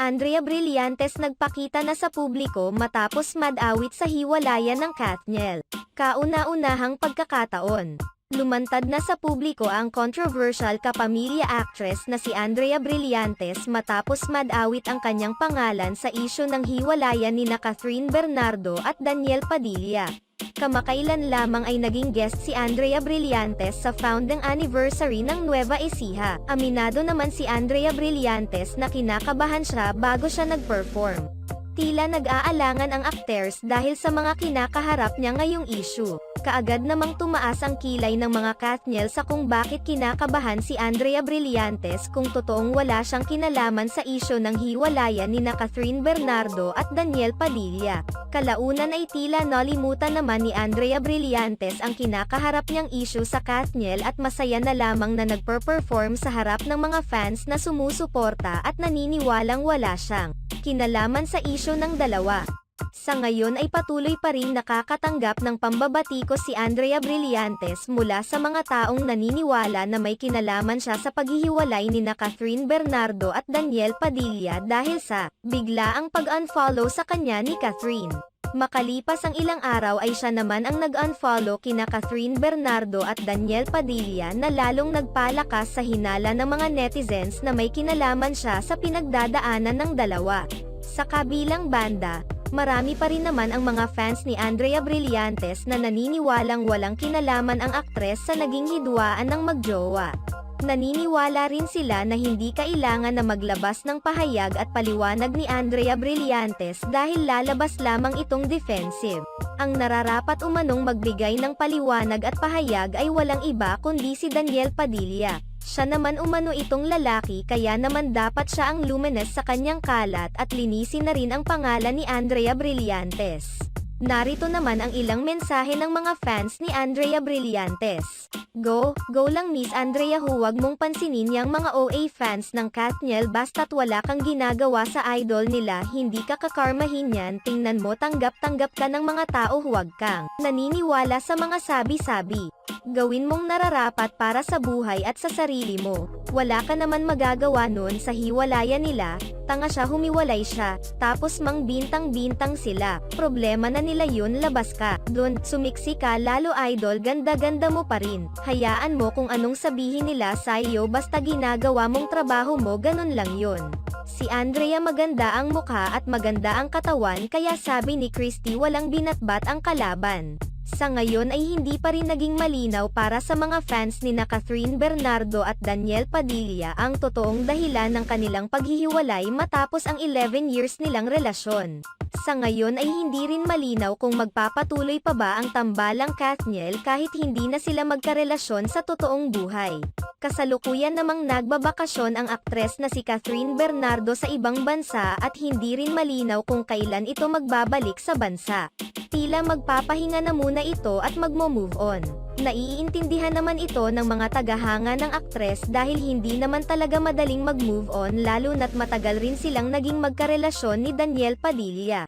Andrea Brillantes nagpakita na sa publiko matapos mad-awit sa hiwalayan ng Katniel. Kauna-unahang pagkakataon. Lumantad na sa publiko ang controversial kapamilya actress na si Andrea Brillantes matapos mad-awit ang kanyang pangalan sa isyu ng hiwalayan nina Catherine Bernardo at Daniel Padilla. Kamakailan lamang ay naging guest si Andrea Brillantes sa founding anniversary ng Nueva Ecija. Aminado naman si Andrea Brillantes na kinakabahan siya bago siya nag-perform. Tila nag-aalangan ang actors dahil sa mga kinakaharap niya ngayong issue. Kaagad namang tumaas ang kilay ng mga Katniel sa kung bakit kinakabahan si Andrea Brillantes kung totoong wala siyang kinalaman sa issue ng hiwalayan nina Catherine Bernardo at Daniel Padilla. Kalaunan ay tila nalimutan naman ni Andrea Brillantes ang kinakaharap niyang issue sa Katniel at masaya na lamang na nagper-perform sa harap ng mga fans na sumusuporta at naniniwalang wala siyang kinalaman sa issue ng dalawa. Sa ngayon ay patuloy pa ring nakakatanggap ng pambabatikos si Andrea Brillantes mula sa mga taong naniniwala na may kinalaman siya sa paghihiwalay nina Catherine Bernardo at Daniel Padilla dahil sa biglaang pag-unfollow sa kanya ni Catherine. Makalipas ang ilang araw ay siya naman ang nag-unfollow kina Catherine Bernardo at Daniel Padilla na lalong nagpalakas sa hinala ng mga netizens na may kinalaman siya sa pinagdadaanan ng dalawa. Sa kabilang banda, marami pa rin naman ang mga fans ni Andrea Brillantes na naniniwalang walang kinalaman ang aktres sa naging hidwaan ng magjowa. Naniniwala rin sila na hindi kailangan na maglabas ng pahayag at paliwanag ni Andrea Brillantes dahil lalabas lamang itong defensive. Ang nararapat umanong magbigay ng paliwanag at pahayag ay walang iba kundi si Daniel Padilla. Siya naman umano itong lalaki kaya naman dapat siya ang luminous sa kanyang kalat at linisin na rin ang pangalan ni Andrea Brillantes. Narito naman ang ilang mensahe ng mga fans ni Andrea Brillantes. Go lang Miss Andrea, huwag mong pansinin yang mga OA fans ng Katniel basta't wala kang ginagawa sa idol nila, hindi ka kakarmahin yan, tingnan mo tanggap-tanggap ka ng mga tao, huwag kang naniniwala sa mga sabi-sabi. Gawin mong nararapat para sa buhay at sa sarili mo. Wala ka naman magagawa nun sa hiwalayan nila, tanga siya, humiwalay siya, tapos mang bintang-bintang sila. Problema na nila yun, labas ka dun, sumiksi ka lalo idol, ganda-ganda mo pa rin. Hayaan mo kung anong sabihin nila sa iyo basta ginagawa mong trabaho mo, ganun lang yun. Si Andrea maganda ang mukha at maganda ang katawan kaya sabi ni Christy walang binatbat ang kalaban. Sa ngayon ay hindi pa rin naging malinaw para sa mga fans nina Catherine Bernardo at Daniel Padilla ang totoong dahilan ng kanilang paghihiwalay matapos ang 11 years nilang relasyon. Sa ngayon ay hindi rin malinaw kung magpapatuloy pa ba ang tambalang Katniel kahit hindi na sila magkarelasyon sa totoong buhay. Kasalukuyan namang nagbabakasyon ang aktres na si Catherine Bernardo sa ibang bansa at hindi rin malinaw kung kailan ito magbabalik sa bansa. Tila magpapahinga na muna ito at magmo-move on. Naiintindihan naman ito ng mga tagahanga ng aktres dahil hindi naman talaga madaling mag-move on lalo na't matagal rin silang naging magkarelasyon ni Daniel Padilla.